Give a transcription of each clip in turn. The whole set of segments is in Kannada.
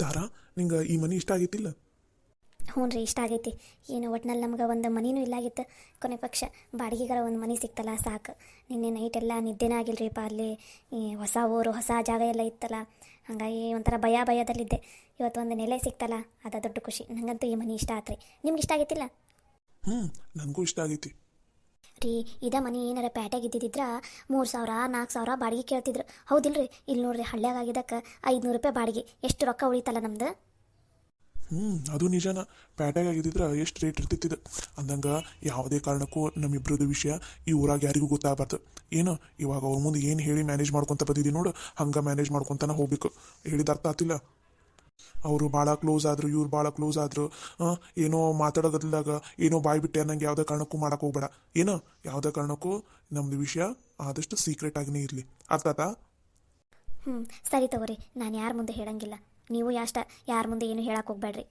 ತಾರಾ, ನಿಂಗೆ ಈ ಮನೆ ಇಷ್ಟ ಆಗೈತಿಲ್ಲ? ಹ್ಞೂ ರೀ, ಇಷ್ಟ ಆಗೈತಿ. ಏನು ಒಟ್ನಲ್ಲಿ ನಮ್ಗೆ ಒಂದು ಮನಿನೂ ಇಲ್ಲಾಗಿತ್ತು. ಕೊನೆ ಪಕ್ಷ ಬಾಡಿಗೆಗಾರ ಒಂದು ಮನೆ ಸಿಕ್ತಲ್ಲ ಸಾಕು. ನಿನ್ನೆ ನೈಟ್ ಎಲ್ಲ ನಿದ್ದೆನೇ ಆಗಿಲ್ರಿಪ್ಪ. ಅಲ್ಲಿ ಈ ಹೊಸ ಊರು, ಹೊಸ ಜಾಗ ಎಲ್ಲ ಇತ್ತಲ್ಲ, ಹಾಗಾಗಿ ಒಂಥರ ಭಯದಲ್ಲಿದ್ದೆ. ಇವತ್ತು ಒಂದು ನೆಲೆ ಸಿಕ್ತಲ್ಲ, ಅದು ದೊಡ್ಡ ಖುಷಿ. ನನಗಂತೂ ಈ ಮನೆ ಇಷ್ಟ ಆತ್ರಿ. ನಿಮ್ಗೆ ಇಷ್ಟ ಆಗೈತಿಲ್ಲ? ನನಗೂ ಇಷ್ಟ ಆಗೈತಿ ರೀ. ಇದೇ ಮನೆ ಏನಾರ ಪ್ಯಾಟ್ಯಾಗ ಇದ್ದಿದ್ರೆ 3,000 4,000 ಬಾಡಿಗೆ ಕೇಳ್ತಿದ್ರು. ಹೌದಿಲ್ರಿ? ಇಲ್ಲಿ ನೋಡ್ರಿ, ಹಳ್ಳ್ಯಾಗ ಆಗಿದ್ದಕ್ಕೆ 500 ರೂಪಾಯಿ ಬಾಡಿಗೆ. ಎಷ್ಟು ರೊಕ್ಕ ಉಳಿತಲ್ಲ ನಮ್ದು. ಅದು ನಿಜಾನ. ಪ್ಯಾಟ್ಯಾಗ ಆಗಿದ್ದಿದ್ರೆ ಎಷ್ಟು ರೇಟ್ ಇರ್ತಿತ್ತು. ಅಂದಂಗೆ ಯಾವುದೇ ಕಾರಣಕ್ಕೂ ನಮ್ಮಿಬ್ರದ್ದು ವಿಷಯ ಈ ಊರಾಗ ಯಾರಿಗೂ ಗೊತ್ತಾಗಬಾರ್ದು. ಏನು ಇವಾಗ ಅವ್ರ ಮುಂದೆ ಏನು ಹೇಳಿ ಮ್ಯಾನೇಜ್ ಮಾಡ್ಕೊತ ಬಂದಿದ್ದೀವಿ ನೋಡು, ಹಂಗೆ ಮ್ಯಾನೇಜ್ ಮಾಡ್ಕೊತಾನೆ ಹೋಗ್ಬೇಕು. ಹೇಳಿದ ಅರ್ಥ ಆಗ್ತಿಲ್ಲ? ಅವರು ಭಾಳ ಕ್ಲೋಸ್ ಆದರು, ಇವ್ರು ಭಾಳ ಕ್ಲೋಸ್ ಆದರು. ಏನೋ ಮಾತಾಡೋದ್ರದಾಗ ಏನೋ ಬಾಯ್ ಬಿಟ್ಟೆ ಅನ್ನಂಗೆ ಯಾವುದೇ ಕಾರಣಕ್ಕೂ ಮಾಡಕ್ಕೆ ಹೋಗ್ಬೇಡ. ಏನೋ ಯಾವುದೇ ಕಾರಣಕ್ಕೂ ನಮ್ಮದು ವಿಷಯ ಆದಷ್ಟು ಸೀಕ್ರೆಟ್ ಆಗಿನೇ ಇರಲಿ. ಅರ್ಥ ಆತಾ? ಸರಿ ತಗೋರಿ, ನಾನು ಯಾರ ಮುಂದೆ ಹೇಳಂಗಿಲ್ಲ. ನೀವು ಯಾರ ಮುಂದೆ ಏನು ಹೇಳಕ್ಕೆ ಹೋಗ್ಬೇಡ್ರಿ.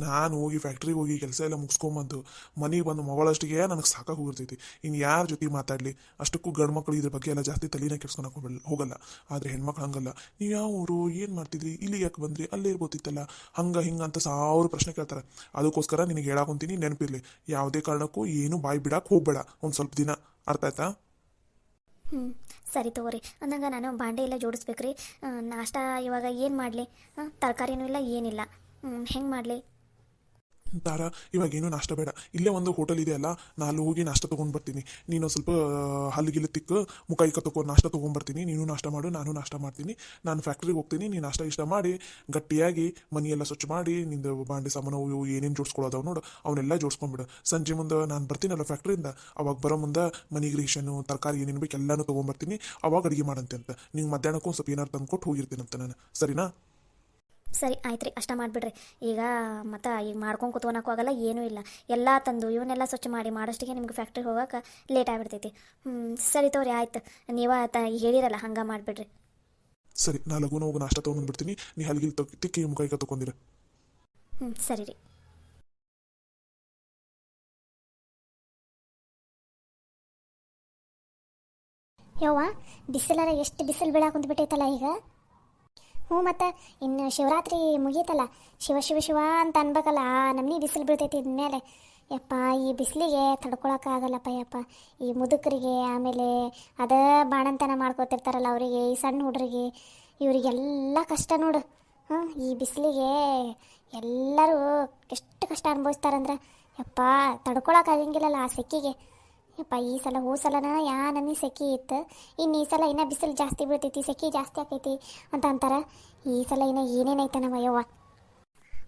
ನಾನು ಹೋಗಿ ಫ್ಯಾಕ್ಟ್ರಿಗೆ ಹೋಗಿ ಕೆಲಸ ಎಲ್ಲ ಮುಗಿಸ್ಕೊಂಬಂದು ಮನೆಗೆ ಬಂದು ಮಗಳಷ್ಟಿಗೆ ನನಗೆ ಸಾಕಾಗಿ ಹೋಗಿರ್ತೈತಿ. ಇನ್ನು ಯಾರ ಜೊತೆ ಮಾತಾಡಲಿ? ಅಷ್ಟಕ್ಕೂ ಗಂಡು ಮಕ್ಕಳು ಇದ್ರ ಬಗ್ಗೆ ಎಲ್ಲ ಜಾಸ್ತಿ ತಲೆನ ಕೆಡ್ಸ್ಕೊಳಕ್ಕೆ ಹೋಗಲ್ಲ. ಆದರೆ ಹೆಣ್ಮಕ್ಳು ಹಂಗಲ್ಲ. ನೀವು ಯಾವ ಊರು, ಏನು ಮಾಡ್ತಿದ್ರಿ, ಇಲ್ಲಿ ಯಾಕೆ ಬಂದ್ರಿ, ಅಲ್ಲೇ ಇರ್ಬೋತಿತ್ತಲ್ಲ, ಹಿಂಗೆ ಅಂತ 1000 ಪ್ರಶ್ನೆ ಕೇಳ್ತಾರೆ. ಅದಕ್ಕೋಸ್ಕರ ನಿನಗೆ ಹೇಳಾಕೊಂತೀನಿ, ನೆನಪಿರಲಿ. ಯಾವುದೇ ಕಾರಣಕ್ಕೂ ಏನು ಬಾಯಿ ಬಿಡಕ್ಕೆ ಹೋಗ್ಬೇಡ ಒಂದು ಸ್ವಲ್ಪ ದಿನ. ಅರ್ಥ ಆಯ್ತಾ? ಸರಿ ತಗೋರಿ. ಅಂದಂಗೆ ನಾನು ಬಾಂಡೆ ಎಲ್ಲ ಜೋಡಿಸ್ಬೇಕ್ರಿ. ನಾಷ್ಟ ಇವಾಗ ಏನು ಮಾಡಲಿ? ತರಕಾರಿನೂ ಇಲ್ಲ, ಏನಿಲ್ಲ. ಹೆಂಗೆ ಮಾಡಲಿ? ತಾರಾ, ಇವಾಗೇನು ನಾಷ್ಟ ಬೇಡ. ಇಲ್ಲೇ ಒಂದು ಹೋಟೆಲ್ ಇದೆ ಅಲ್ಲ, ನಾನು ಹೋಗಿ ನಾಷ್ಟ ತೊಗೊಂಡು ಬರ್ತೀನಿ. ನೀನು ಸ್ವಲ್ಪ ಹಲ್ಲಿಗಿಲ್ಲ ತಿಕ್ಕು, ಮುಖ ಇಕ್ಕ ತಗೋ, ನಾಷ್ಟ ತೊಗೊಂಡ್ಬರ್ತೀನಿ. ನೀನು ನಾಷ್ಟ ಮಾಡು, ನಾನು ನಾಷ್ಟ ಮಾಡ್ತೀನಿ. ನಾನು ಫ್ಯಾಕ್ಟ್ರಿಗೆ ಹೋಗ್ತೀನಿ. ನೀನು ನಾಷ್ಟ ಇಷ್ಟ ಮಾಡಿ ಗಟ್ಟಿಯಾಗಿ ಮನೆಯೆಲ್ಲ ಸ್ವಚ್ಛ ಮಾಡಿ, ನಿಂದು ಬಾಂಡೆ ಸಾಮಾನು ಇವು ಏನೇನು ಜೋಡಿಸ್ಕೊಳ್ಳೋದವು ನೋಡು, ಅವನ್ನೆಲ್ಲ ಜೋಡಿಸ್ಕೊಂಡ್ಬಿಡು. ಸಂಜೆ ಮುಂದೆ ನಾನು ಬರ್ತೀನಲ್ಲ ಫ್ಯಾಕ್ಟ್ರಿಯಿಂದ, ಅವಾಗ ಬರೋ ಮುಂದೆ ಮನೆಗೆ ರೇಷನ್ನು ತರಕಾರಿ ಏನೇನು ಬೇಕು ಎಲ್ಲನೂ ತೊಗೊಂಡ್ಬರ್ತೀನಿ. ಅವಾಗ ಅಡುಗೆ ಮಾಡಂತೆ ಅಂತ. ನಿಂಗೆ ಮಧ್ಯಾಹ್ನಕ್ಕೂ ಸ್ವಲ್ಪ ಏನಾರು ತಂದು ಕೊಟ್ಟು ಹೋಗಿರ್ತೀನಂತ ನಾನು. ಸರಿನಾ? ಸರಿ ಆಯ್ತು ರೀ, ಅಷ್ಟ ಮಾಡಿಬಿಡ್ರಿ. ಈಗ ಮತ್ತು ಈಗ ಮಾಡ್ಕೊಂಡು ಕೂತ್ಕೊಳಕ್ಕೂ ಆಗಲ್ಲ, ಏನೂ ಇಲ್ಲ. ಎಲ್ಲ ತಂದು ಇವನ್ನೆಲ್ಲ ಸ್ವಚ್ಛ ಮಾಡೋಷ್ಟಿಗೆ ನಿಮ್ಗೆ ಫ್ಯಾಕ್ಟ್ರಿಗೆ ಹೋಗೋಕೆ ಲೇಟ್ ಆಗಿಬಿಡ್ತೈತಿ. ಸರಿ ತೋರಿ, ಆಯ್ತು. ನೀವು ಹೇಳಿರಲ್ಲ, ಹಂಗೆ ಮಾಡಿಬಿಡ್ರಿ. ಸರಿ, ನಾ ಲಘುನ ಹೋಗಿ ನಾಷ್ಟ ತೊಗೊಂಡ್ಬಿಡ್ತೀನಿ. ನೀ ಹಲ್ಗಿಲ್ ತಿಕ್ಕಿ ಮುಖ ಇಕ್ಕ ತೊಗೊಂಡಿರ. ಸರಿ ರೀ. ಯವ್ವ, ಬಿಸಿಲಾರ ಎಷ್ಟು ಬಿಸಿಲು ಬೀಳಾಕುಂತ್ಬಿಟ್ಟೈತಲ್ಲ ಈಗ. ಮತ್ತು ಇನ್ನು ಶಿವರಾತ್ರಿ ಮುಗೀತಲ್ಲ, ಶಿವ ಶಿವ ಶಿವ ಅಂತ ಅನ್ಬೇಕಲ್ಲ, ನಮ್ನಿ ಬಿಸಿಲು ಬೀಳ್ತೈತಿ ಇದ್ಮೇಲೆ. ಯಪ್ಪ, ಈ ಬಿಸಿಲಿಗೆ ತಡ್ಕೊಳಕ್ಕಾಗಲ್ಲಪ್ಪ ಯಪ್ಪ. ಈ ಮುದುಕರಿಗೆ, ಆಮೇಲೆ ಅದೇ ಬಾಣಂತನ ಮಾಡ್ಕೋತಿರ್ತಾರಲ್ಲ ಅವರಿಗೆ, ಈ ಸಣ್ಣ ಹುಡ್ರಿಗೆ, ಇವರಿಗೆಲ್ಲ ಕಷ್ಟ ನೋಡು. ಈ ಬಿಸಿಲಿಗೆ ಎಲ್ಲರೂ ಎಷ್ಟು ಕಷ್ಟ ಅನುಭವಿಸ್ತಾರಂದ್ರೆ ಯಪ್ಪ, ತಡ್ಕೊಳಕ್ಕಾಗಂಗಿಲ್ಲಲ್ಲ ಆ ಸೆಕ್ಕಿಗೆ. ಯಪ್ಪ, ಈ ಸಲ ಹೋದ್ಸಲನ ನನ್ನಿ ಸೆಕೆ ಇತ್ತು. ಇನ್ನು ಈ ಸಲ ಇನ್ನೂ ಬಿಸಿಲು ಜಾಸ್ತಿ ಬೀಳ್ತೈತಿ, ಸೆಕೆ ಜಾಸ್ತಿ ಆಕೈತಿ ಅಂತ ಅಂತಾರೆ. ಈ ಸಲ ಇನ್ನೂ ಏನೇನೈತೆ ನಮ್ಮ ಯವ್ವ.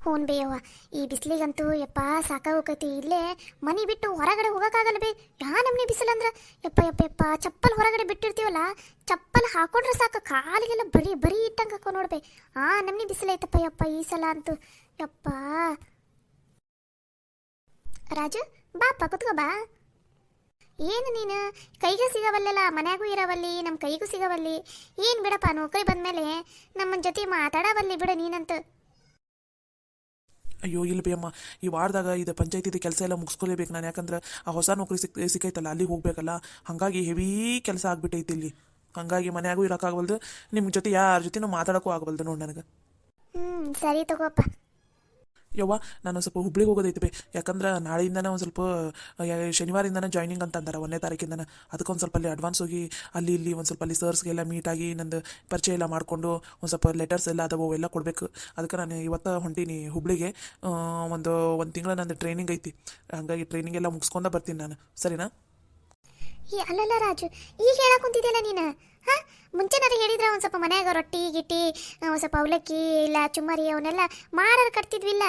ಹ್ಞೂ ಬೇಯವ್ವ, ಈ ಬಿಸಿಲಿಗಂತೂ ಯಪ್ಪ ಸಾಕಾಗೋಕೈತಿ. ಇಲ್ಲೇ ಮನೆ ಬಿಟ್ಟು ಹೊರಗಡೆ ಹೋಗೋಕ್ಕಾಗಲ್ಲ ಬೇ. ನಮ್ನಿ ಬಿಸಿಲಂದ್ರೆ ಯಪ್ಪ ಯಪ್ಪ ಯಪ್ಪ, ಚಪ್ಪಲ್ ಹೊರಗಡೆ ಬಿಟ್ಟಿರ್ತೀವಲ್ಲ, ಚಪ್ಪಲ್ ಹಾಕೊಂಡ್ರೆ ಸಾಕು, ಕಾಲಿಗೆಲ್ಲ ಬರೀ ಇಟ್ಟಂಗೆ ಹಾಕೋ ನೋಡ್ಬೇ. ನಮ್ನಿ ಬಿಸಿಲೈತಪ್ಪ ಯಪ್ಪ ಈ ಸಲ ಅಂತೂ. ಯಪ್ಪ ರಾಜು, ಬಾಪ್ಪ ಕುತ್ಕೋ ಬಾ. ಏನು ನೀನು ಕೈಗೂ ಸಿಗವಲ್ಲೆಲ್ಲ, ಮನ್ಯಾಗೂ ಇರವಲ್ಲಿ, ನಮ್ಮ ಕೈಗೂ ಸಿಗವಲ್ಲಿ. ಏನು ಬಿಡಪ್ಪ, ನೌಕರಿ ಬಂದಮೇಲೆ ನಮ್ಮ ಜೊತೆ ಮಾತಾಡವಲ್ಲಿ ಬಿಡು ನೀನಂತ. ಅಯ್ಯೋ ಇಲ್ಲ ಬೇಯಮ್ಮ, ಈ ವಾರದಾಗ ಇದು ಪಂಚಾಯತಿದು ಕೆಲಸ ಎಲ್ಲ ಮುಗಿಸ್ಕೊಲೇಬೇಕು ನಾನು. ಯಾಕಂದ್ರೆ ಆ ಹೊಸ ನೌಕರಿ ಸಿಕ್ಕೈತಲ್ಲ, ಅಲ್ಲಿಗೆ ಹೋಗ್ಬೇಕಲ್ಲ. ಹಾಗಾಗಿ ಹೆವಿ ಕೆಲಸ ಆಗ್ಬಿಟ್ಟೈತಿ ಇಲ್ಲಿ. ಹಾಗಾಗಿ ಮನ್ಯಾಗೂ ಇರೋಕ್ಕಾಗವಲ್ದು, ನಿಮ್ಮ ಜೊತೆ ಯಾರ ಜೊತೆನೂ ಮಾತಾಡೋಕ್ಕೂ ಆಗವಲ್ದು ನೋಡಿ ನನಗೆ. ಸರಿ ತಗೋಪ್ಪ. ಯವ್ವ, ನಾನು ಸ್ವಲ್ಪ ಹುಬ್ಳಿಗೆ ಹೋಗೋದೈತಿ ಬೇ. ಯಾಕಂದ್ರೆ ನಾಳೆಯಿಂದನೇ ಒಂದು ಸ್ವಲ್ಪ ಶನಿವಾರದಿಂದನೇ ಜಾಯ್ನಿಂಗ್ ಅಂತ ಅಂತಾರೆ, 1ನೇ ತಾರೀಕಿಂದನೇ. ಅದಕ್ಕೊಂದು ಸ್ವಲ್ಪ ಅಲ್ಲಿ ಅಡ್ವಾನ್ಸ್ ಹೋಗಿ ಅಲ್ಲಿ ಇಲ್ಲಿ ಒಂದು ಸ್ವಲ್ಪ ಅಲ್ಲಿ ಸರ್ಸ್ಗೆಲ್ಲ ಮೀಟಾಗಿ ನಂದು ಪರಿಚಯ ಎಲ್ಲ ಮಾಡಿಕೊಂಡು ಒಂದು ಸ್ವಲ್ಪ ಲೆಟರ್ಸ್ ಎಲ್ಲ ಅದಾವು, ಅವೆಲ್ಲ ಕೊಡಬೇಕು. ಅದಕ್ಕೆ ನಾನು ಇವತ್ತು ಹೊಂಟೀನಿ ಹುಬ್ಳಿಗೆ. ಒಂದು ತಿಂಗಳ ನಂದು ಟ್ರೈನಿಂಗ್ ಐತಿ. ಹಾಗಾಗಿ ಟ್ರೈನಿಂಗ್ ಎಲ್ಲ ಮುಗಿಸ್ಕೊಂಡ ಬರ್ತೀನಿ ನಾನು. ಸರಿನಾ? ಅಲ್ಲಲ್ಲ ರಾಜು, ಈಗ ಹೇಳಕ್ ಕುಂತಿದ್ಯಲ್ಲ ನೀನು. ಮುಂಚೆನಾರು ಹೇಳಿದ್ರೆ ಒಂದು ಸ್ವಲ್ಪ ಮನ್ಯಾಗ ರೊಟ್ಟಿ ಗಿಟ್ಟಿ, ಒಂದು ಸ್ವಲ್ಪ ಅವಲಕ್ಕಿ ಇಲ್ಲ ಚುಮ್ಮರಿ ಅವನ್ನೆಲ್ಲ ಮಾಡಾರು ಕಟ್ತಿದ್ವಿಲ್ಲ.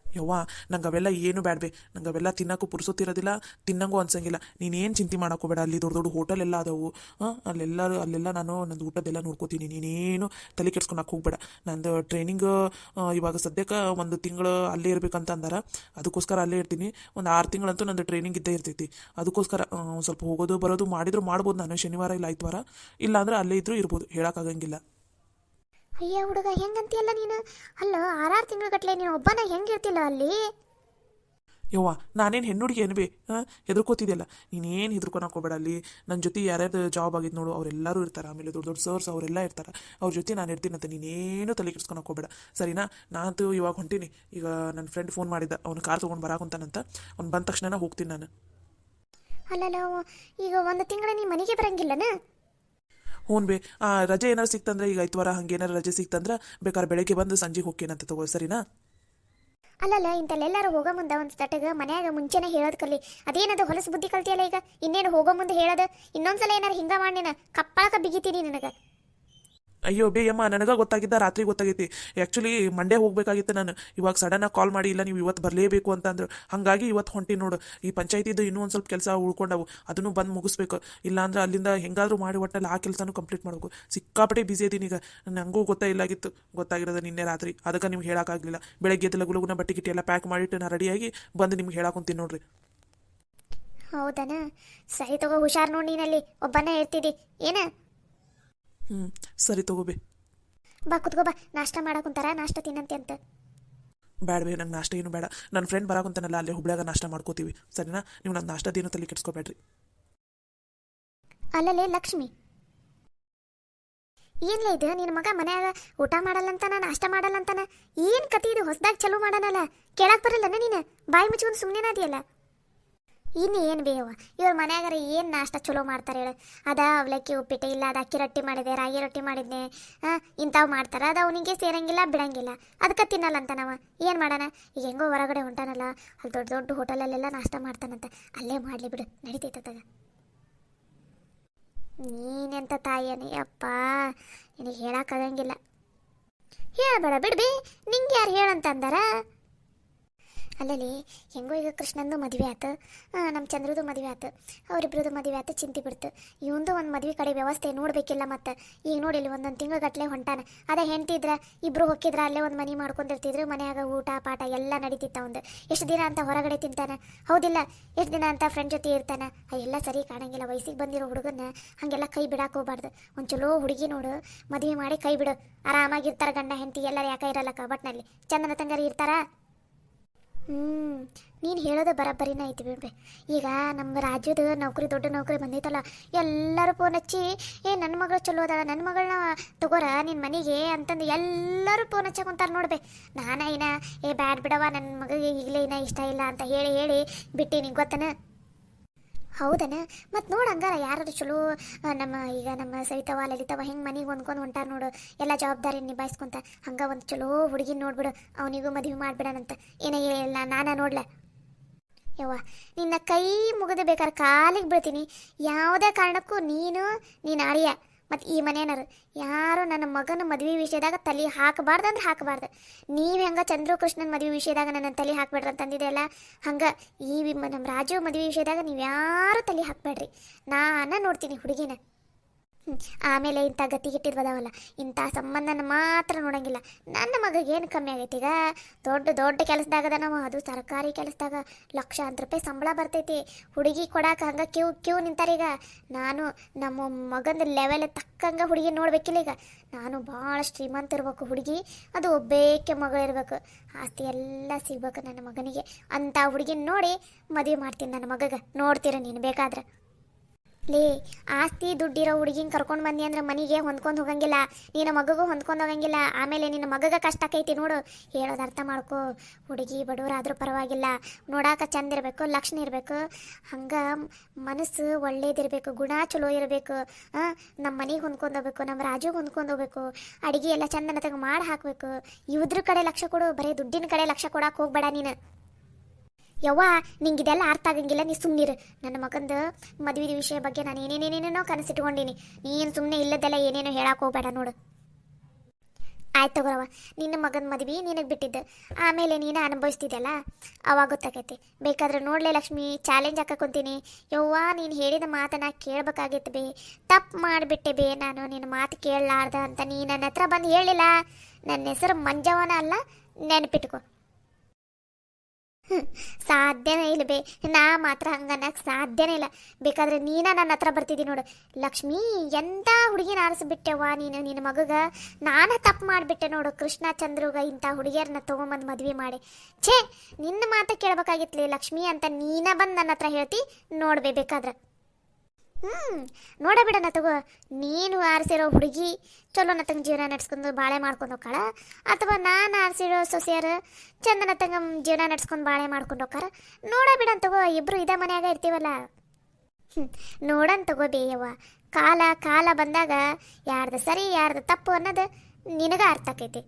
ಯವ್ವ, ನಂಗೆ ಅವೆಲ್ಲ ಏನು ಬೇಡಬೇ. ನಂಗೆ ಅವೆಲ್ಲ ತಿನ್ನೋಕ್ಕೂ ಪುರ್ಸೊತ್ತಿರೋದಿಲ್ಲ, ತಿನ್ನಂಗೂ ಅನ್ಸಂಗಿಲ್ಲ. ನೀನೇನು ಚಿಂತೆ ಮಾಡೋಕೋಬೇಡ. ಅಲ್ಲಿ ದೊಡ್ಡ ದೊಡ್ಡ ಹೋಟೆಲ್ ಎಲ್ಲ ಅದಾವು. ಅಲ್ಲೆಲ್ಲ ನಾನು ನಂದು ಊಟದ್ದೆಲ್ಲ ನೋಡ್ಕೋತೀನಿ. ನೀನೇನು ತಲೆ ಕೆಡ್ಸ್ಕೊಳಕ್ಕೆ ಹೋಗ್ಬೇಡ. ನಂದು ಟ್ರೈನಿಂಗ್ ಇವಾಗ ಸದ್ಯಕ್ಕೆ 1 ತಿಂಗಳು ಅಲ್ಲೇ ಇರ್ಬೇಕಂತ ಅಂದಾರ. ಅದಕ್ಕೋಸ್ಕರ ಅಲ್ಲೇ ಇರ್ತೀನಿ. ಒಂದು 6 ತಿಂಗಳಂತೂ ನಂದು ಟ್ರೈನಿಂಗ್ ಇದ್ದೇ ಇರ್ತೈತಿ. ಅದಕ್ಕೋಸ್ಕರ ಒಂದು ಸ್ವಲ್ಪ ಹೋಗೋದು ಬರೋದು ಮಾಡಿದ್ರು ಮಾಡ್ಬೋದು ನಾನು, ಶನಿವಾರ ಇಲ್ಲ ಆಯ್ತವಾರ. ಇಲ್ಲ ಅಂದ್ರೆ ಅಲ್ಲೇ ಇದ್ರೂ ಇರ್ಬೋದು, ಹೇಳೋಕ್ಕಾಗಂಗಿಲ್ಲ. ಅಯ್ಯ ಹುಡುಗ, ಹೆಂಗಂತೀಯಲ್ಲ ನೀನು. ಅಲ್ಲ 6 ತಿಂಗಳು ಗಟ್ಟಲೆ ನೀನು ಒಬ್ಬನ ಹೆಂಗಿರ್ತಿಲ್ಲ ಅಲ್ಲಿ? ಯವ್ವ ನಾನೇನು ಹೆಣ್ಣುಡುಗಿ ಏನು ಬೇ ಹೆದರ್ಕೋತಿದ್ಯಲ್ಲ ನೀನೇನು ಹೆದರ್ಕೊಳಕ್ಕೆ ಹೋಗ್ಬೇಡ ಅಲ್ಲಿ ನನ್ನ ಜೊತೆ ಯಾರ್ಯಾರು ಜಾಬ್ ಆಗಿದ್ದು ನೋಡು ಅವರೆಲ್ಲರೂ ಇರ್ತಾರೆ ಆಮೇಲೆ ದೊಡ್ಡ ದೊಡ್ಡ ಸರ್ಸ್ ಅವರೆಲ್ಲ ಇರ್ತಾರೆ ಅವ್ರ ಜೊತೆ ನಾನು ಇರ್ತೀನಂತ ನೀನೇನು ತಲೆ ಕೆಡ್ಸ್ಕೊಳಕ್ಕೆ ಹೋಗ್ಬೇಡ ಸರಿನಾ. ನಾನಂತೂ ಇವಾಗ ಹೊಂಟೀನಿ. ಈಗ ನನ್ನ ಫ್ರೆಂಡ್ ಫೋನ್ ಮಾಡಿದ್ದ ಅವ್ನು ಕಾರ್ ತೊಗೊಂಡು ಬರಾಕುಂತಾನಂತ. ಅವ್ನು ಬಂದ ತಕ್ಷಣ ಹೋಗ್ತೀನಿ ನಾನು. ಅಲ್ಲಲ್ಲ ಈಗ ಒಂದು ತಿಂಗಳ ನೀ ಮನೆಗೆ ಬರಂಗಿಲ್ಲನ? ಹ್ಞೂ ಬೇ ರಜೆ ಏನಾರು ಸಿಕ್ತಂದ್ರೆ ಈಗ ಐತವಾರ ಹಂಗೇನಾರು ರಜೆ ಸಿಕ್ತಂದ್ರೆ ಬೇಕಾದ್ರೆ ಬೆಳಗ್ಗೆ ಬಂದು ಸಂಜೆಗೆ ಹೋಗ್ಕೇನಂತ ತಗೋ ಸರಿನಾ. ಅಲ್ಲಲ್ಲ ಇಂತಲ್ಲೆಲ್ಲಾರು ಹೋಗೋ ಮುಂದೆ ಒಂದು ತಟಗ ಮನ್ಯಾಗ ಮುಂಚೆನೇ ಹೇಳೋದು ಕಲಿ. ಅದೇನದು ಹೊಲಸು ಬುದ್ಧಿ ಕಲ್ತಿಯಲ್ಲ ಈಗ. ಇನ್ನೇನು ಹೋಗೋ ಮುಂದೆ ಹೇಳೋದು. ಇನ್ನೊಂದ್ಸಲ ಏನಾರು ಹಿಂಗ ಮಾಡಿ ನೀನು ಕಪ್ಪಾಳಕ ಬಿಗಿತೀನಿ ನನಗೆ. ಅಯ್ಯೋ ಬೇ ಅಮ್ಮ ನನಗೆ ಗೊತ್ತಾಗಿದ್ದ ರಾತ್ರಿ ಗೊತ್ತಾಗೈತಿ. ಆ್ಯಕ್ಚುಲಿ ಮಂಡೇ ಹೋಗ್ಬೇಕಾಗಿತ್ತು ನಾನು. ಇವಾಗ ಸಡನ್ನಾಗಿ ಕಾಲ್ ಮಾಡಿ ಇಲ್ಲ ನೀವು ಇವತ್ತು ಬರಲೇಬೇಕು ಅಂತಂದ್ರು. ಹಾಗಾಗಿ ಇವತ್ತು ಹೊಂಟಿ ನೋಡು. ಈ ಪಂಚಾಯತಿದು ಇನ್ನೂ ಒಂದು ಸ್ವಲ್ಪ ಕೆಲಸ ಉಳ್ಕೊಂಡವು ಅದನ್ನು ಬಂದು ಮುಗಿಸ್ಬೇಕು. ಇಲ್ಲಾಂದ್ರೆ ಅಲ್ಲಿಂದ ಹೆಂಗಾದ್ರೂ ಮಾಡಿ ಒಟ್ಟಲ್ಲಿ ಆ ಕೆಲಸನೂ ಕಂಪ್ಲೀಟ್ ಮಾಡಬೇಕು. ಸಿಕ್ಕಾಪಟ್ಟೆ ಬಿಸಿ ಇದೀನಿ ಈಗ. ನನಗೂ ಗೊತ್ತಾಗಿತ್ತು ಗೊತ್ತಾಗಿರೋದು ನಿನ್ನೆ ರಾತ್ರಿ. ಅದಕ್ಕೆ ನಿಮ್ಗೆ ಹೇಳೋಕ್ಕಾಗಲಿಲ್ಲ. ಬೆಳಗ್ಗೆ ಎದ್ದು ಲಗುಲಗುನ ಬಟ್ಟೆ ಗಿಟ್ಟಿ ಎಲ್ಲ ಪ್ಯಾಕ್ ಮಾಡಿಟ್ಟು ನಾನು ರೆಡಿಯಾಗಿ ಬಂದು ನಿಮ್ಗೆ ಹೇಳಾಕೊಂತೀನಿ ನೋಡ್ರಿ. ಹೌದನ? ಸರಿ ತಗೋ, ಹುಷಾರ್ ನೋಡಿ ನೀನಲ್ಲಿ ಒಬ್ಬನೇ ಇರ್ತಿದ್ದಿ ಏನ. ಸರಿ ತಗೋಬೇ. ಬಾ ಕುತ್ಕೋ ಬಾ, ನಾಷ್ಟ ಮಾಡಾಕುಂತಾರ, ನಾಷ್ಟ ತಿನ್ನಂತೆ ಅಂತ. ಬೇಡ ಬೇ ನಂಗೆ ನಾಷ್ಟ ಏನು ಬೇಡ. ನನ್ನ ಫ್ರೆಂಡ್ ಬರಾಕುಂತಾನಲ್ಲ ಅಲ್ಲೇ ಹುಬ್ಳ್ಯಾಗ ನಾಷ್ಟ ಮಾಡ್ಕೋತೀವಿ ಸರಿನಾ. ನೀವು ನನ್ನ ನಾಷ್ಟದೇನು ತಲೆ ಕೆಡ್ಸ್ಕೊಬೇಡ್ರಿ. ಅಲ್ಲಲ್ಲೇ ಲಕ್ಷ್ಮಿ, ಏನ್ಲ ಇದು ನಿನ್ನ ಮಗ ಮನ್ಯಾಗ ಊಟ ಮಾಡಲ್ಲಂತಾನ, ನಾಷ್ಟ ಮಾಡಲ್ಲಂತಾನ. ಏನು ಕತಿ ಇದು ಹೊಸದಾಗಿ ಚಲೋ ಮಾಡನಲ್ಲ? ಕೇಳಕ್ ಬರಲ್ಲನ ನೀನು? ಬಾಯಿ ಮುಚ್ಕೊಂಡು ಸುಮ್ಮನೆನಾದಿಯಲ್ಲ. ಇನ್ನು ಏನು ಬೇವ ಇವ್ರ ಮನ್ಯಾಗಾರ ಏನು ನಾಷ್ಟ ಚಲೋ ಮಾಡ್ತಾರೆ ಹೇಳು? ಅದ ಅವಲಕ್ಕಿ ಉಪ್ಪಿಟ್ಟು, ಇಲ್ಲ ಅದು ಅಕ್ಕಿ ರೊಟ್ಟಿ ಮಾಡಿದೆ, ರಾಗಿ ರೊಟ್ಟಿ ಮಾಡಿದ್ನೆ, ಇಂಥವು ಮಾಡ್ತಾರೆ. ಅದು ಅವನಿಗೆ ಸೇರಂಗಿಲ್ಲ ಬಿಡಂಗಿಲ್ಲ. ಅದಕ್ಕೆ ತಿನ್ನಲ್ಲ ಅಂತ ನಾವು ಏನು ಮಾಡೋಣ? ಈಗ ಹೆಂಗೋ ಹೊರಗಡೆ ಹೊಂಟಾನಲ್ಲ, ಅಲ್ಲಿ ದೊಡ್ಡ ದೊಡ್ಡ ಹೋಟೆಲಲ್ಲೆಲ್ಲ ನಾಷ್ಟ ಮಾಡ್ತಾನಂತ. ಅಲ್ಲೇ ಮಾಡಲಿ ಬಿಡು, ನಡೀತೈತಗ. ನೀನೆಂತ ತಾಯಿಯನೇ ಅಪ್ಪ, ನಿನಗೆ ಹೇಳಕ್ಕಾಗಂಗಿಲ್ಲ. ಹೇಳಬೇಡ ಬಿಡ್ಬಿ, ನಿಂಗೆ ಯಾರು ಹೇಳಂತ ಅಂದಾರ? ಅಲ್ಲಲ್ಲಿ ಹೆಂಗೋ ಈಗ ಕೃಷ್ಣಂದು ಮದುವೆ ಆಯ್ತು, ನಮ್ಮ ಚಂದ್ರದು ಮದುವೆ ಆಯ್ತು, ಅವರಿಬ್ರದ್ದು ಮದುವೆ ಆಯ್ತು, ಚಿಂತೆ ಬಿಡ್ತು. ಇವಂದು ಒಂದು ಮದುವೆ ಕಡೆ ವ್ಯವಸ್ಥೆ ನೋಡಬೇಕಿಲ್ಲ. ಮತ್ತು ಈಗ ನೋಡಿಲ್ಲಿ ಒಂದೊಂದು ತಿಂಗಳು ಹೊಂಟಾನ. ಅದೇ ಹೆಂಡ್ತಿದ್ರ ಇಬ್ಬರು ಹೊಕ್ಕಿದ್ರ ಅಲ್ಲೇ ಒಂದು ಮನೆ ಮಾಡ್ಕೊಂಡಿರ್ತಿದ್ರು. ಮನ್ಯಾಗ ಊಟ ಪಾಠ ಎಲ್ಲ ನಡೀತಿತ್ತ. ಒಂದು ಎಷ್ಟು ದಿನ ಅಂತ ಹೊರಗಡೆ ತಿಂತಾನೆ ಹೌದಿಲ್ಲ, ಎಷ್ಟು ದಿನ ಅಂತ ಫ್ರೆಂಡ್ ಜೊತೆ ಇರ್ತಾನೆ. ಎಲ್ಲ ಸರಿ ಕಾಣಂಗಿಲ್ಲ. ವಯಸ್ಸಿಗೆ ಬಂದಿರೋ ಹುಡುಗನ ಹಾಗೆಲ್ಲ ಕೈ ಬಿಡಕ್ಕೆ ಹೋಗ್ಬಾರ್ದು. ಒಂದು ಚಲೋ ಹುಡುಗಿ ನೋಡು, ಮದುವೆ ಮಾಡಿ ಕೈ ಬಿಡು. ಆರಾಮಾಗಿರ್ತಾರ ಗಂಡ ಹೆಂಡತಿ ಎಲ್ಲರೂ. ಯಾಕೆ ಇರಲ್ಲಕ್ಕ ಬಟ್ನಲ್ಲಿ ಚಂದನ ತಂಗಾರಿ ಇರ್ತಾರ. ನೀನು ಹೇಳೋದು ಬರೋಬ್ಬರಿನ ಐತಿ ಬಿಡ್ಬೆ. ಈಗ ನಮ್ಮ ರಾಜ್ಯದ ನೌಕರಿ, ದೊಡ್ಡ ನೌಕರಿ ಬಂದೈತಲ್ಲ, ಎಲ್ಲರೂ ಫೋನ್ ಹಚ್ಚಿ ನನ್ನ ಮಗಳು ಚಲೋ ಅದ, ನನ್ನ ಮಗಳನ್ನ ತಗೋರ ನಿನ್ನ ಮನೆಗೆ ಅಂತಂದು ಎಲ್ಲರೂ ಫೋನ್ ಹಚ್ಚ ಕುಂತಾರೆ ನೋಡ್ಬೆ. ನಾನ ಬ್ಯಾಡ್ ಬಿಡವ, ನನ್ನ ಮಗಳಿಗೆ ಈಗಲೇ ಇಷ್ಟ ಇಲ್ಲ ಅಂತ ಹೇಳಿ ಹೇಳಿ ಬಿಟ್ಟಿನಿ ಗೊತ್ತನ. ಹೌದನ? ಮತ್ತು ನೋಡು ಹಂಗಾರ ಯಾರು ಚಲೋ ನಮ್ಮ ಸವಿತವ ಲಲಿತವ ಹೆಂಗೆ ಮನೆಗೆ ಹೊಂದ್ಕೊಂಡು ಹೊಂಟಾರ ನೋಡು, ಎಲ್ಲ ಜವಾಬ್ದಾರಿ ನಿಭಾಯಿಸ್ಕೊಂತ. ಹಂಗೆ ಒಂದು ಚಲೋ ಹುಡುಗಿನ ನೋಡ್ಬಿಡು, ಅವನಿಗೂ ಮದುವೆ ಮಾಡಿಬಿಡೋಣಂತ. ಏನೇ ಇಲ್ಲ ನಾನ ನೋಡ್ಲ ಯವ್ವ, ನಿನ್ನ ಕೈ ಮುಗಿದು ಬೇಕಾದ್ರೆ ಕಾಲಿಗೆ ಬೀಳ್ತೀನಿ. ಯಾವುದೇ ಕಾರಣಕ್ಕೂ ನೀನು ಆಳಿಯ ಮತ್ತು ಈ ಮನೆಯವರು ಯಾರು ನನ್ನ ಮಗನ ಮದುವೆ ವಿಷಯದಾಗ ತಲೆ ಹಾಕಬಾರ್ದು ಅಂದ್ರೆ ಹಾಕಬಾರ್ದು. ನೀವು ಹೆಂಗೆ ಚಂದ್ರು ಕೃಷ್ಣನ ಮದುವೆ ವಿಷಯದಾಗ ನನ್ನ ತಲೆ ಹಾಕ್ಬೇಡ್ರಿ ಅಂತಂದಿದೆಯಲ್ಲ, ಹಂಗೆ ನಮ್ಮ ರಾಜು ಮದುವೆ ವಿಷಯದಾಗ ನೀವು ಯಾರು ತಲೆ ಹಾಕ್ಬೇಡ್ರಿ. ನಾನು ನೋಡ್ತೀನಿ ಹುಡುಗಿನ. ಆಮೇಲೆ ಇಂಥ ಗತಿಗಿಟ್ಟಿದ್ವದಾವಲ್ಲ, ಇಂಥ ಸಂಬಂಧನ ಮಾತ್ರ ನೋಡಂಗಿಲ್ಲ. ನನ್ನ ಮಗಗೆ ಏನು ಕಮ್ಮಿ ಆಗೈತಿ? ಈಗ ದೊಡ್ಡ ದೊಡ್ಡ ಕೆಲಸದಾಗದ ನಾವು, ಅದು ಸರ್ಕಾರಿ ಕೆಲಸದಾಗ ಲಕ್ಷಾಂತರ ರೂಪಾಯಿ ಸಂಬಳ ಬರ್ತೈತಿ. ಹುಡುಗಿ ಕೊಡಾಕ ಹಂಗೆ ಕ್ಯೂ ನಿಂತಾರೀಗ. ನಾನು ನಮ್ಮ ಮಗನ ಲೆವೆಲ್ ತಕ್ಕಂಗೆ ಹುಡುಗಿ ನೋಡ್ಬೇಕಿಲ್ಲ. ಈಗ ನಾನು ಭಾಳ ಶ್ರೀಮಂತ ಇರ್ಬೇಕು ಹುಡುಗಿ, ಅದು ಒಬ್ಬೇಕೆ ಮಗಳಿರ್ಬೇಕು, ಆಸ್ತಿ ಎಲ್ಲ ಸಿಗ್ಬೇಕು ನನ್ನ ಮಗನಿಗೆ. ಅಂಥ ಹುಡುಗಿನ ನೋಡಿ ಮದುವೆ ಮಾಡ್ತೀನಿ ನನ್ನ ಮಗಗೆ. ನೋಡ್ತೀರ ನೀನು ಬೇಕಾದ್ರೆ. ಲೇ, ಆಸ್ತಿ ದುಡ್ಡಿರೋ ಹುಡುಗಿನ ಕರ್ಕೊಂಡು ಬಂದಿ ಅಂದ್ರೆ ಮನೆಗೆ ಹೊಂದ್ಕೊಂಡು ಹೋಗಂಗಿಲ್ಲ, ನಿನ್ನ ಮಗಗೂ ಹೊಂದ್ಕೊಂಡು ಹೋಗಂಗಿಲ್ಲ. ಆಮೇಲೆ ನಿನ್ನ ಮಗಗೆ ಕಷ್ಟ ಆಕೈತಿ ನೋಡು. ಹೇಳೋದು ಅರ್ಥ ಮಾಡ್ಕೋ. ಹುಡುಗಿ ಬಡವರಾದ್ರೂ ಪರವಾಗಿಲ್ಲ, ನೋಡಾಕ ಚಂದ ಇರಬೇಕು, ಲಕ್ಷಣ ಇರಬೇಕು, ಹಂಗೆ ಮನಸ್ಸು ಒಳ್ಳೇದಿರಬೇಕು, ಗುಣ ಚಲೋ ಇರಬೇಕು. ನಮ್ಮ ಮನೆಗೆ ಹೊಂದ್ಕೊಂಡು ಹೋಗ್ಬೇಕು, ನಮ್ಮ ರಾಜುಗೆ ಹೊಂದ್ಕೊಂಡು ಹೋಗ್ಬೇಕು, ಅಡುಗೆ ಎಲ್ಲ ಚಂದನ ತಗ ಮಾಡಿ ಹಾಕಬೇಕು. ಇವ್ರ ಕಡೆ ಲಕ್ಷ ಕೊಡು, ಬರೀ ದುಡ್ಡಿನ ಕಡೆ ಲಕ್ಷ ಕೊಡಕ್ಕೆ ಹೋಗ್ಬೇಡ ನೀನು. ಯವ್ವ, ನಿಂಗಿದೆಲ್ಲ ಅರ್ಥ ಆಗಂಗಿಲ್ಲ, ನೀ ಸುಮ್ಮನಿರು. ನನ್ನ ಮಗಂದು ಮದುವೆ ವಿಷಯ ಬಗ್ಗೆ ನಾನು ಏನೇನೇನೇನೋ ಕನಸಿಟ್ಕೊಂಡಿನಿ. ನೀನು ಸುಮ್ಮನೆ ಇಲ್ಲದೆಲ್ಲ ಏನೇನೋ ಹೇಳಕ್ಕೆ ಹೋಗ್ಬೇಡ ನೋಡು. ಆಯ್ತು ತಗೋರವ, ನಿನ್ನ ಮಗನ ಮದುವೆ ನಿನಗೆ ಬಿಟ್ಟಿದ್ದು, ಆಮೇಲೆ ನೀನು ಅನುಭವಿಸ್ತಿದ್ದಲ್ಲ ಅವಾಗ ಗೊತ್ತಾಗೈತಿ. ಬೇಕಾದ್ರೆ ನೋಡಲೇ ಲಕ್ಷ್ಮಿ, ಚಾಲೆಂಜ್ ಹಾಕೊಂತೀನಿ. ಯವ್ವ, ನೀನು ಹೇಳಿದ ಮಾತನ್ನ ಕೇಳಬೇಕಾಗಿತ್ತು ಬೇ, ತಪ್ಪು ಮಾಡಿಬಿಟ್ಟೆ ಬೇ ನಾನು. ನಿನ್ನ ಮಾತು ಕೇಳಲಾರ್ದ ಅಂತ ನೀ ನನ್ನ ಹತ್ರ ಬಂದು ಹೇಳಿಲ್ಲ. ನನ್ನ ಹೆಸರು ಮಂಜವನ ಅಲ್ಲ, ನೆನಪಿಟ್ಕೊ. ಸಾಧ್ಯ ಸಾಧ್ಯನೇ ಇಲ್ಲ ಬೇ. ನಾ ಮಾತ್ರ ಹಂಗನ್ನಕ್ಕೆ ಸಾಧ್ಯನೇ ಇಲ್ಲ. ಬೇಕಾದ್ರೆ ನೀನ ನನ್ನ ಹತ್ರ ಬರ್ತಿದ್ದಿ ನೋಡು. ಲಕ್ಷ್ಮಿ, ಎಂಥ ಹುಡುಗಿನ ಆರಿಸ್ಬಿಟ್ಟೆವ್ವ ನೀನು. ನಿನ್ನ ಮಗಗ ನಾನು ತಪ್ಪು ಮಾಡಿಬಿಟ್ಟೆ ನೋಡು. ಕೃಷ್ಣ ಚಂದ್ರುಗ ಇಂಥ ಹುಡುಗಿಯರನ್ನ ತೊಗೊಂಬಂದು ಮದುವೆ ಮಾಡಿ. ಛೇ, ನಿನ್ನ ಮಾತು ಕೇಳ್ಬೇಕಾಗಿತ್ಲಿ ಲಕ್ಷ್ಮಿ ಅಂತ ನೀನ ಬಂದು ನನ್ನ ಹತ್ರ ಹೇಳ್ತಿ ನೋಡ್ಬೇ ಬೇಕಾದ್ರೆ. ನೋಡಬಿಡಣ ತಗೋ. ನೀನು ಆರಿಸಿರೋ ಹುಡುಗಿ ಚಲೋ ನತ್ತಂಗೆ ಜೀವನ ನಡೆಸ್ಕೊಂಡು ಬಾಳೆ ಮಾಡ್ಕೊಂಡು ಹೋಗ್ಕಾಳ, ಅಥವಾ ನಾನು ಆರಿಸಿರೋ ಸೊಸೆಯರು ಚಂದನ ತಂಗ ಜೀವನ ನಡೆಸ್ಕೊಂಡು ಬಾಳೆ ಮಾಡ್ಕೊಂಡು ಹೋಗ್ಕಾರ. ನೋಡಬಿಡಣ ತಗೋ, ಇಬ್ರು ಇದೇ ಮನ್ಯಾಗ ಇರ್ತೀವಲ್ಲ. ನೋಡೋಣ ತಗೋ ಬೇಯವ್ವ. ಕಾಲ ಬಂದಾಗ ಯಾರ್ದು ಸರಿ ಯಾರ್ದು ತಪ್ಪು ಅನ್ನೋದು ನಿನಗ ಅರ್ಥ ಆಕೈತಿ.